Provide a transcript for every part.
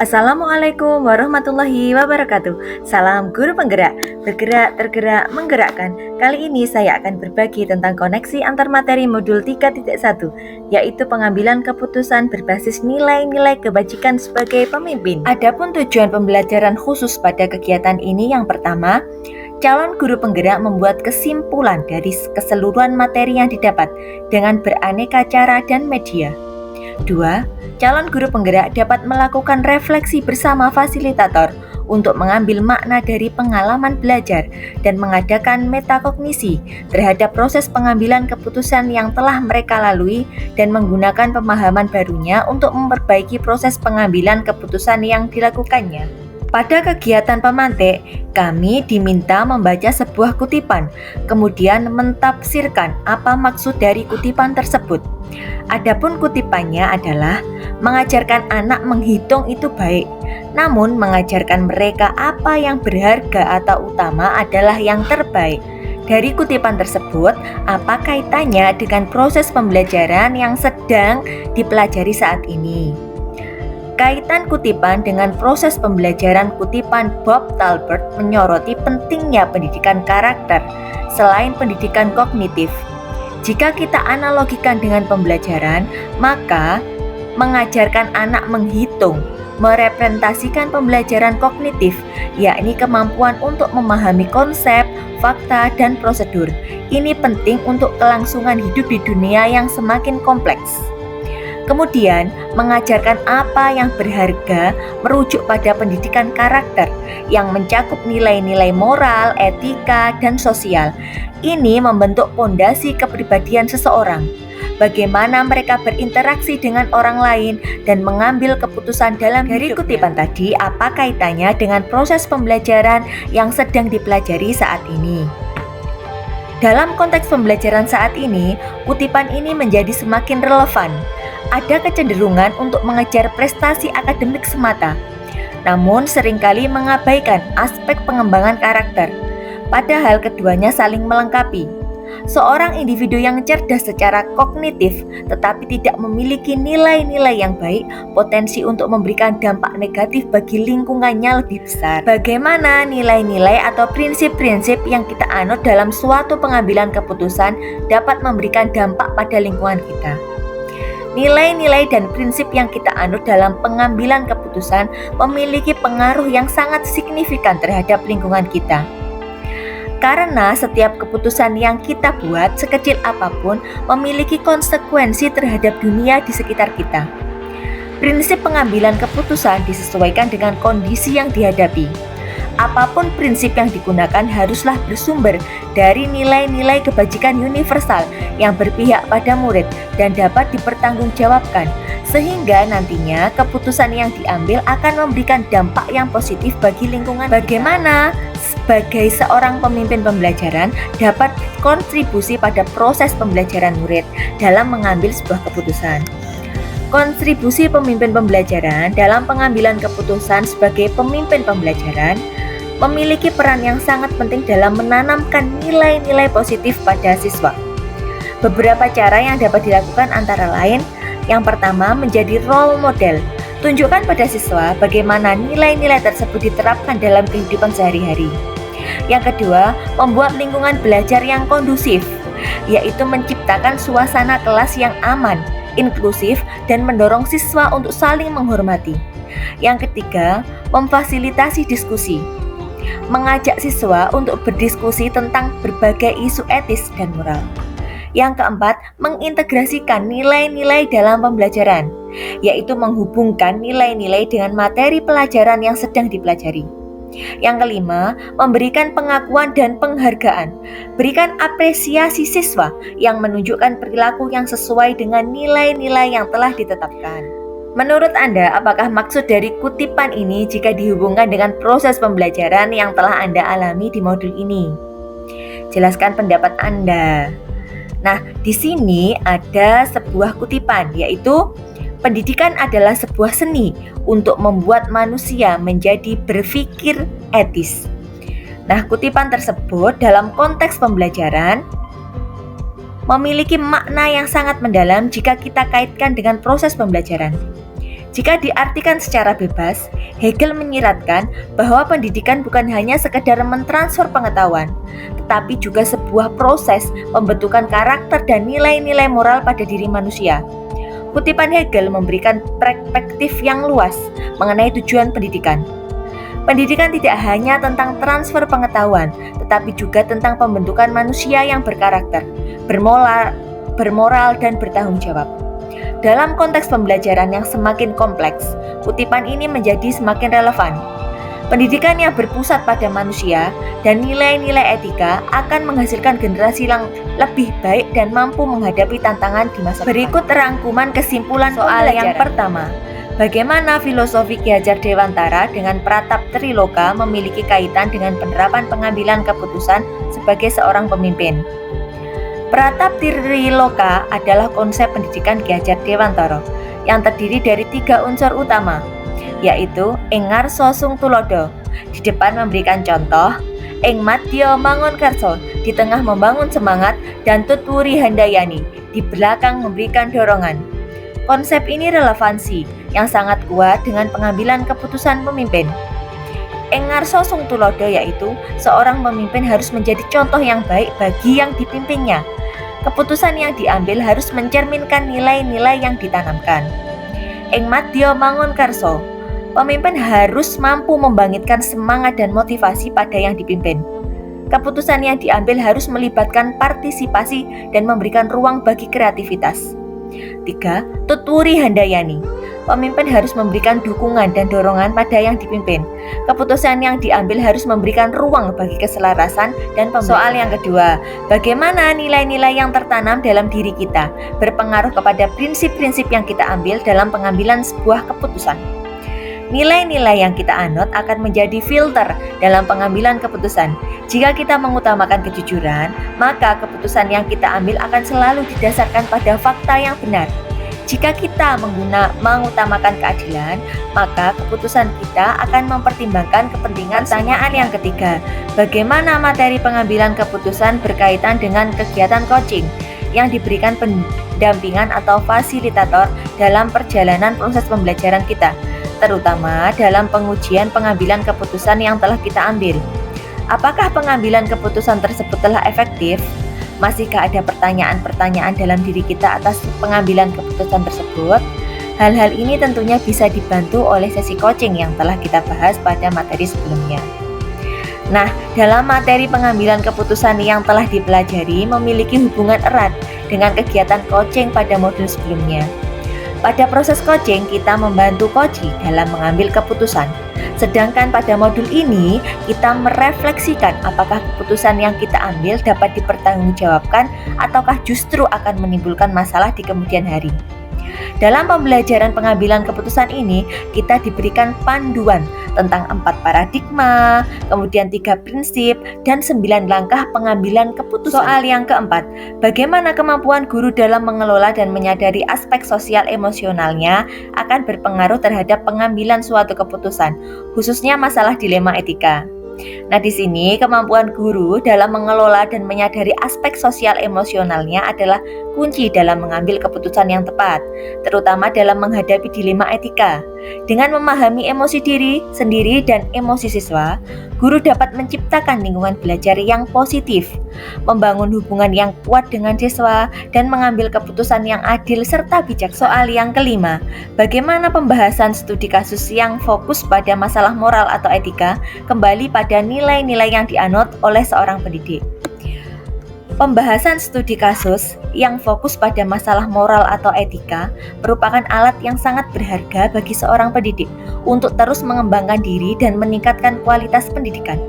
Assalamualaikum warahmatullahi wabarakatuh. Salam guru penggerak, bergerak, tergerak, menggerakkan. Kali ini saya akan berbagi tentang koneksi antar materi modul 3.1, yaitu pengambilan keputusan berbasis nilai-nilai kebajikan sebagai pemimpin. Adapun tujuan pembelajaran khusus pada kegiatan ini yang pertama, calon guru penggerak membuat kesimpulan dari keseluruhan materi yang didapat dengan beraneka cara dan media. 2. Calon guru penggerak dapat melakukan refleksi bersama fasilitator untuk mengambil makna dari pengalaman belajar dan mengadakan metakognisi terhadap proses pengambilan keputusan yang telah mereka lalui dan menggunakan pemahaman barunya untuk memperbaiki proses pengambilan keputusan yang dilakukannya. Pada kegiatan pemantik, kami diminta membaca sebuah kutipan, kemudian mentafsirkan apa maksud dari kutipan tersebut. Adapun kutipannya adalah mengajarkan anak menghitung itu baik, namun mengajarkan mereka apa yang berharga atau utama adalah yang terbaik. Dari kutipan tersebut, apa kaitannya dengan proses pembelajaran yang sedang dipelajari saat ini? Kaitan kutipan dengan proses pembelajaran kutipan Bob Talbert menyoroti pentingnya pendidikan karakter selain pendidikan kognitif. Jika kita analogikan dengan pembelajaran, maka mengajarkan anak menghitung merepresentasikan pembelajaran kognitif, yakni kemampuan untuk memahami konsep, fakta, dan prosedur. Ini penting untuk kelangsungan hidup di dunia yang semakin kompleks. Kemudian, mengajarkan apa yang berharga merujuk pada pendidikan karakter yang mencakup nilai-nilai moral, etika, dan sosial. Ini membentuk pondasi kepribadian seseorang. Bagaimana mereka berinteraksi dengan orang lain dan mengambil keputusan dalam hidupnya. Dari kutipan tadi, apa kaitannya dengan proses pembelajaran yang sedang dipelajari saat ini? Dalam konteks pembelajaran saat ini, kutipan ini menjadi semakin relevan. Ada kecenderungan untuk mengejar prestasi akademik semata, namun seringkali mengabaikan aspek pengembangan karakter. Padahal keduanya saling melengkapi. Seorang individu yang cerdas secara kognitif tetapi tidak memiliki nilai-nilai yang baik, potensi untuk memberikan dampak negatif bagi lingkungannya lebih besar. Bagaimana nilai-nilai atau prinsip-prinsip yang kita anut dalam suatu pengambilan keputusan dapat memberikan dampak pada lingkungan kita? Nilai-nilai dan prinsip yang kita anut dalam pengambilan keputusan memiliki pengaruh yang sangat signifikan terhadap lingkungan kita. Karena setiap keputusan yang kita buat, sekecil apapun, memiliki konsekuensi terhadap dunia di sekitar kita. Prinsip pengambilan keputusan disesuaikan dengan kondisi yang dihadapi. Apapun prinsip yang digunakan haruslah bersumber dari nilai-nilai kebajikan universal yang berpihak pada murid dan dapat dipertanggungjawabkan, sehingga nantinya keputusan yang diambil akan memberikan dampak yang positif bagi lingkungan. Bagaimana sebagai seorang pemimpin pembelajaran dapat kontribusi pada proses pembelajaran murid dalam mengambil sebuah keputusan? Kontribusi pemimpin pembelajaran dalam pengambilan keputusan sebagai pemimpin pembelajaran memiliki peran yang sangat penting dalam menanamkan nilai-nilai positif pada siswa. Beberapa cara yang dapat dilakukan antara lain, yang pertama menjadi role model. Tunjukkan pada siswa bagaimana nilai-nilai tersebut diterapkan dalam kehidupan sehari-hari. Yang kedua, membuat lingkungan belajar yang kondusif, yaitu menciptakan suasana kelas yang aman, inklusif, dan mendorong siswa untuk saling menghormati. Yang ketiga, memfasilitasi diskusi. Mengajak siswa untuk berdiskusi tentang berbagai isu etis dan moral. Yang keempat, mengintegrasikan nilai-nilai dalam pembelajaran, yaitu menghubungkan nilai-nilai dengan materi pelajaran yang sedang dipelajari. Yang kelima, memberikan pengakuan dan penghargaan. Berikan apresiasi siswa yang menunjukkan perilaku yang sesuai dengan nilai-nilai yang telah ditetapkan. Menurut Anda, apakah maksud dari kutipan ini jika dihubungkan dengan proses pembelajaran yang telah Anda alami di modul ini? Jelaskan pendapat Anda. Nah, di sini ada sebuah kutipan, yaitu pendidikan adalah sebuah seni untuk membuat manusia menjadi berpikir etis. Nah, kutipan tersebut dalam konteks pembelajaran memiliki makna yang sangat mendalam jika kita kaitkan dengan proses pembelajaran. Jika diartikan secara bebas, Hegel menyiratkan bahwa pendidikan bukan hanya sekedar mentransfer pengetahuan, tetapi juga sebuah proses pembentukan karakter dan nilai-nilai moral pada diri manusia. Kutipan Hegel memberikan perspektif yang luas mengenai tujuan pendidikan. Pendidikan tidak hanya tentang transfer pengetahuan, tetapi juga tentang pembentukan manusia yang berkarakter, bermoral dan bertanggung jawab. Dalam konteks pembelajaran yang semakin kompleks, kutipan ini menjadi semakin relevan. Pendidikan yang berpusat pada manusia dan nilai-nilai etika akan menghasilkan generasi yang lebih baik dan mampu menghadapi tantangan di masa depan. Berikut rangkuman kesimpulan soal yang pertama. Bagaimana filosofi Ki Hajar Dewantara dengan Pratap Triloka memiliki kaitan dengan penerapan pengambilan keputusan sebagai seorang pemimpin? Pratap Triloka adalah konsep pendidikan Ki Hajar Dewantara yang terdiri dari 3 unsur utama, yaitu ing ngarsa sung tulodo, di depan memberikan contoh, ing madya mangun karso, di tengah membangun semangat, dan tutwuri handayani, di belakang memberikan dorongan. Konsep ini relevansi yang sangat kuat dengan pengambilan keputusan pemimpin. Ing ngarsa sung tulodo yaitu seorang pemimpin harus menjadi contoh yang baik bagi yang dipimpinnya. Keputusan yang diambil harus mencerminkan nilai-nilai yang ditanamkan. Ing madya mangun karso, pemimpin harus mampu membangkitkan semangat dan motivasi pada yang dipimpin. Keputusan yang diambil harus melibatkan partisipasi dan memberikan ruang bagi kreativitas. 3. Tutwuri handayani, pemimpin harus memberikan dukungan dan dorongan pada yang dipimpin. Keputusan yang diambil harus memberikan ruang bagi keselarasan dan pembelajaran. Soal yang kedua, bagaimana nilai-nilai yang tertanam dalam diri kita berpengaruh kepada prinsip-prinsip yang kita ambil dalam pengambilan sebuah keputusan. Nilai-nilai yang kita anut akan menjadi filter dalam pengambilan keputusan. Jika kita mengutamakan kejujuran, maka keputusan yang kita ambil akan selalu didasarkan pada fakta yang benar. Jika kita mengutamakan keadilan, maka keputusan kita akan mempertimbangkan kepentingan. Pertanyaan yang ketiga, bagaimana materi pengambilan keputusan berkaitan dengan kegiatan coaching yang diberikan pendampingan atau fasilitator dalam perjalanan proses pembelajaran kita, terutama dalam pengujian pengambilan keputusan yang telah kita ambil. Apakah pengambilan keputusan tersebut telah efektif? Masihkah ada pertanyaan-pertanyaan dalam diri kita atas pengambilan keputusan tersebut? Hal-hal ini tentunya bisa dibantu oleh sesi coaching yang telah kita bahas pada materi sebelumnya. Nah, dalam materi pengambilan keputusan yang telah dipelajari memiliki hubungan erat dengan kegiatan coaching pada modul sebelumnya. Pada proses coaching, kita membantu coachee dalam mengambil keputusan. Sedangkan pada modul ini, kita merefleksikan apakah keputusan yang kita ambil dapat dipertanggungjawabkan ataukah justru akan menimbulkan masalah di kemudian hari. Dalam pembelajaran pengambilan keputusan ini, kita diberikan panduan tentang 4 paradigma, kemudian 3 prinsip, dan 9 langkah pengambilan keputusan. Soal yang keempat, bagaimana kemampuan guru dalam mengelola dan menyadari aspek sosial emosionalnya akan berpengaruh terhadap pengambilan suatu keputusan, khususnya masalah dilema etika. Nah, di sini kemampuan guru dalam mengelola dan menyadari aspek sosial emosionalnya adalah kunci dalam mengambil keputusan yang tepat, terutama dalam menghadapi dilema etika. Dengan memahami emosi diri sendiri dan emosi siswa, guru dapat menciptakan lingkungan belajar yang positif, membangun hubungan yang kuat dengan siswa, dan mengambil keputusan yang adil serta bijak. Soal yang kelima, bagaimana pembahasan studi kasus yang fokus pada masalah moral atau etika kembali pada nilai-nilai yang dianut oleh seorang pendidik. Pembahasan studi kasus yang fokus pada masalah moral atau etika merupakan alat yang sangat berharga bagi seorang pendidik untuk terus mengembangkan diri dan meningkatkan kualitas pendidikan.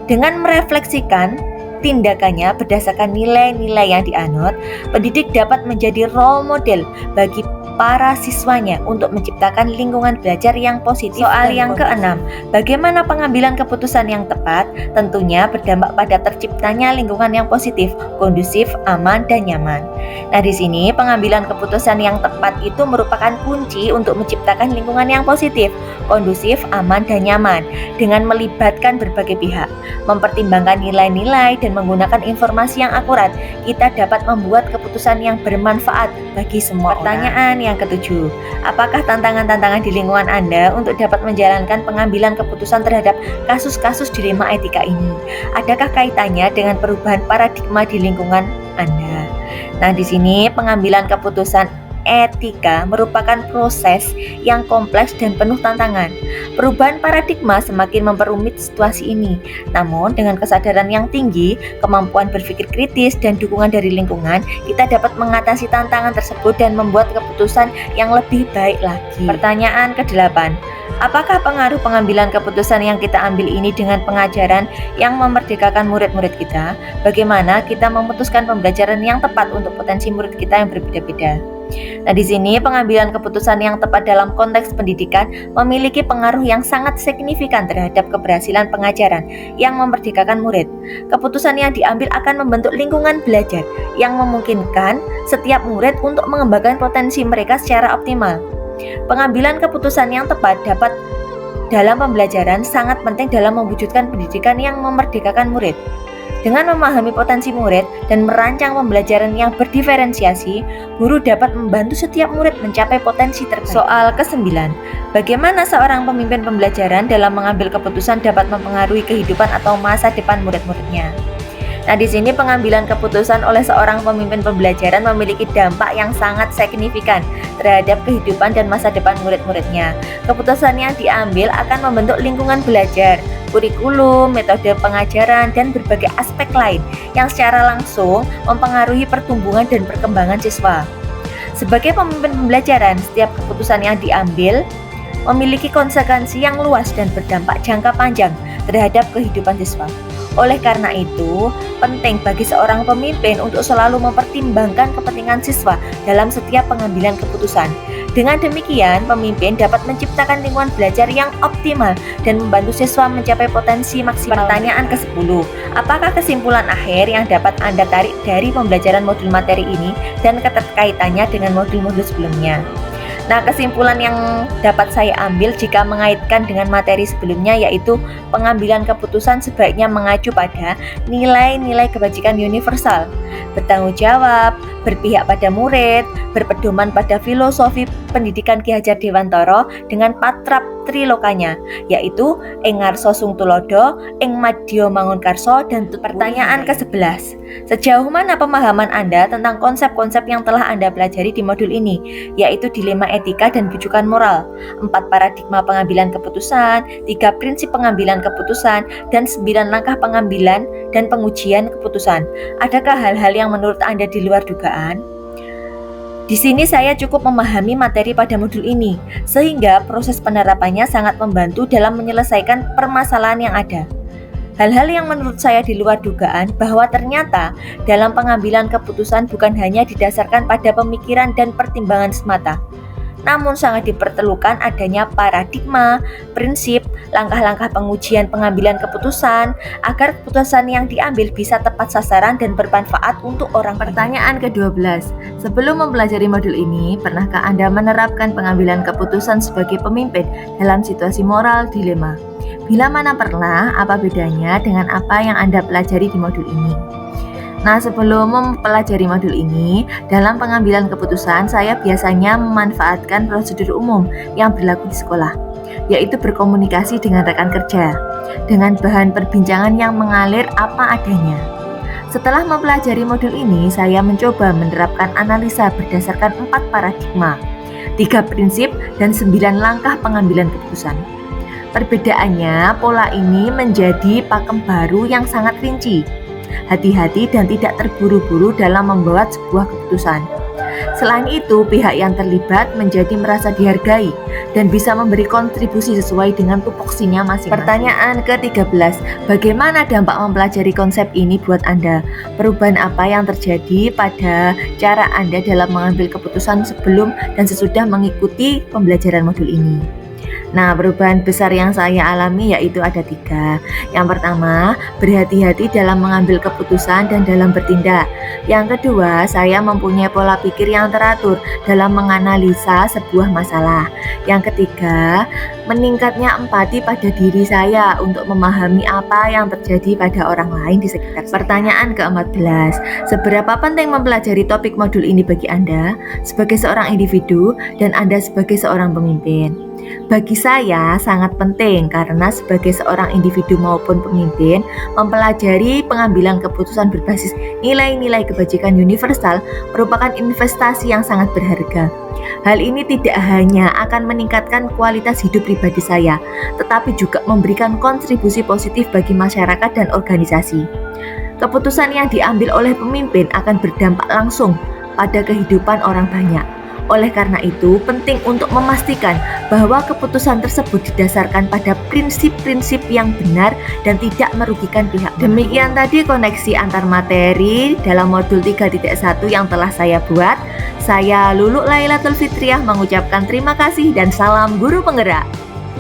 Dengan merefleksikan tindakannya berdasarkan nilai-nilai yang dianut, pendidik dapat menjadi role model bagi para siswanya untuk menciptakan lingkungan belajar yang positif. Soal yang keenam, bagaimana pengambilan keputusan yang tepat? Tentunya berdampak pada terciptanya lingkungan yang positif, kondusif, aman, dan nyaman. Nah, di sini pengambilan keputusan yang tepat itu merupakan kunci untuk menciptakan lingkungan yang positif, kondusif, aman, dan nyaman dengan melibatkan berbagai pihak, mempertimbangkan nilai-nilai dan menggunakan informasi yang akurat. Kita dapat membuat keputusan yang bermanfaat bagi semua orang. Pertanyaan yang ketujuh, apakah tantangan-tantangan di lingkungan Anda untuk dapat menjalankan pengambilan keputusan terhadap kasus-kasus dilema etika ini? Adakah kaitannya dengan perubahan paradigma di lingkungan Anda? Nah, di sini pengambilan keputusan etika merupakan proses yang kompleks dan penuh tantangan. Perubahan paradigma semakin memperumit situasi ini. Namun, dengan kesadaran yang tinggi, kemampuan berpikir kritis, dan dukungan dari lingkungan, kita dapat mengatasi tantangan tersebut dan membuat keputusan yang lebih baik lagi. Pertanyaan ke-8. Apakah pengaruh pengambilan keputusan yang kita ambil ini dengan pengajaran yang memerdekakan murid-murid kita? Bagaimana kita memutuskan pembelajaran yang tepat untuk potensi murid kita yang berbeda-beda? Nah, di sini pengambilan keputusan yang tepat dalam konteks pendidikan memiliki pengaruh yang sangat signifikan terhadap keberhasilan pengajaran yang memerdekakan murid. Keputusan yang diambil akan membentuk lingkungan belajar yang memungkinkan setiap murid untuk mengembangkan potensi mereka secara optimal. Pengambilan keputusan yang tepat dalam pembelajaran sangat penting dalam mewujudkan pendidikan yang memerdekakan murid. Dengan memahami potensi murid dan merancang pembelajaran yang berdiferensiasi, guru dapat membantu setiap murid mencapai potensi terbaik. Soal ke-9, bagaimana seorang pemimpin pembelajaran dalam mengambil keputusan dapat mempengaruhi kehidupan atau masa depan murid-muridnya? Nah, di sini pengambilan keputusan oleh seorang pemimpin pembelajaran memiliki dampak yang sangat signifikan terhadap kehidupan dan masa depan murid-muridnya. Keputusan yang diambil akan membentuk lingkungan belajar, kurikulum, metode pengajaran, dan berbagai aspek lain yang secara langsung mempengaruhi pertumbuhan dan perkembangan siswa. Sebagai pemimpin pembelajaran, setiap keputusan yang diambil memiliki konsekuensi yang luas dan berdampak jangka panjang terhadap kehidupan siswa. Oleh karena itu, penting bagi seorang pemimpin untuk selalu mempertimbangkan kepentingan siswa dalam setiap pengambilan keputusan. Dengan demikian, pemimpin dapat menciptakan lingkungan belajar yang optimal dan membantu siswa mencapai potensi maksimal. Pertanyaan ke-10, apakah kesimpulan akhir yang dapat Anda tarik dari pembelajaran modul materi ini dan keterkaitannya dengan modul-modul sebelumnya? Nah, kesimpulan yang dapat saya ambil jika mengaitkan dengan materi sebelumnya yaitu pengambilan keputusan sebaiknya mengacu pada nilai-nilai kebajikan universal, bertanggung jawab, berpihak pada murid, berpedoman pada filosofi pendidikan Ki Hajar Dewantara dengan patrap trilokanya, yaitu ing ngarsa sung tulodo, ing madya mangunkarsa, dan pertanyaan ke-11. Sejauh mana pemahaman Anda tentang konsep-konsep yang telah Anda pelajari di modul ini, yaitu dilema etika dan bujukan moral, 4 paradigma pengambilan keputusan, 3 prinsip pengambilan keputusan, dan 9 langkah pengambilan dan pengujian keputusan. Adakah hal-hal yang menurut Anda di luar dugaan? Di sini saya cukup memahami materi pada modul ini, sehingga proses penerapannya sangat membantu dalam menyelesaikan permasalahan yang ada. Hal-hal yang menurut saya di luar dugaan bahwa ternyata dalam pengambilan keputusan bukan hanya didasarkan pada pemikiran dan pertimbangan semata, namun sangat diperlukan adanya paradigma, prinsip, langkah-langkah pengujian pengambilan keputusan agar keputusan yang diambil bisa tepat sasaran dan bermanfaat untuk orang. Pertanyaan ke-12, sebelum mempelajari modul ini, pernahkah Anda menerapkan pengambilan keputusan sebagai pemimpin dalam situasi moral dilema? Bila mana pernah, apa bedanya dengan apa yang Anda pelajari di modul ini? Nah, sebelum mempelajari modul ini, dalam pengambilan keputusan saya biasanya memanfaatkan prosedur umum yang berlaku di sekolah, yaitu berkomunikasi dengan rekan kerja, dengan bahan perbincangan yang mengalir apa adanya. Setelah mempelajari modul ini, saya mencoba menerapkan analisa berdasarkan 4 paradigma, 3 prinsip, dan 9 langkah pengambilan keputusan. Perbedaannya, pola ini menjadi pakem baru yang sangat rinci. Hati-hati dan tidak terburu-buru dalam membuat sebuah keputusan. Selain itu, pihak yang terlibat menjadi merasa dihargai dan bisa memberi kontribusi sesuai dengan tupoksinya masing-masing. Pertanyaan ke-13, bagaimana dampak mempelajari konsep ini buat Anda? Perubahan apa yang terjadi pada cara Anda dalam mengambil keputusan sebelum dan sesudah mengikuti pembelajaran modul ini? Nah, perubahan besar yang saya alami yaitu ada 3. Yang pertama, berhati-hati dalam mengambil keputusan dan dalam bertindak. Yang kedua, saya mempunyai pola pikir yang teratur dalam menganalisa sebuah masalah. Yang ketiga, meningkatnya empati pada diri saya untuk memahami apa yang terjadi pada orang lain di sekitar saya. Pertanyaan ke-14, seberapa penting mempelajari topik modul ini bagi Anda sebagai seorang individu dan Anda sebagai seorang pemimpin? Bagi saya sangat penting karena sebagai seorang individu maupun pemimpin, mempelajari pengambilan keputusan berbasis nilai-nilai kebajikan universal merupakan investasi yang sangat berharga. Hal ini tidak hanya akan meningkatkan kualitas hidup pribadi saya, tetapi juga memberikan kontribusi positif bagi masyarakat dan organisasi. Keputusan yang diambil oleh pemimpin akan berdampak langsung pada kehidupan orang banyak. Oleh karena itu, penting untuk memastikan bahwa keputusan tersebut didasarkan pada prinsip-prinsip yang benar dan tidak merugikan pihak. Demikian tadi koneksi antar materi dalam modul 3.1 yang telah saya buat. Saya Lulu Lailatul Fitriah mengucapkan terima kasih dan salam guru penggerak.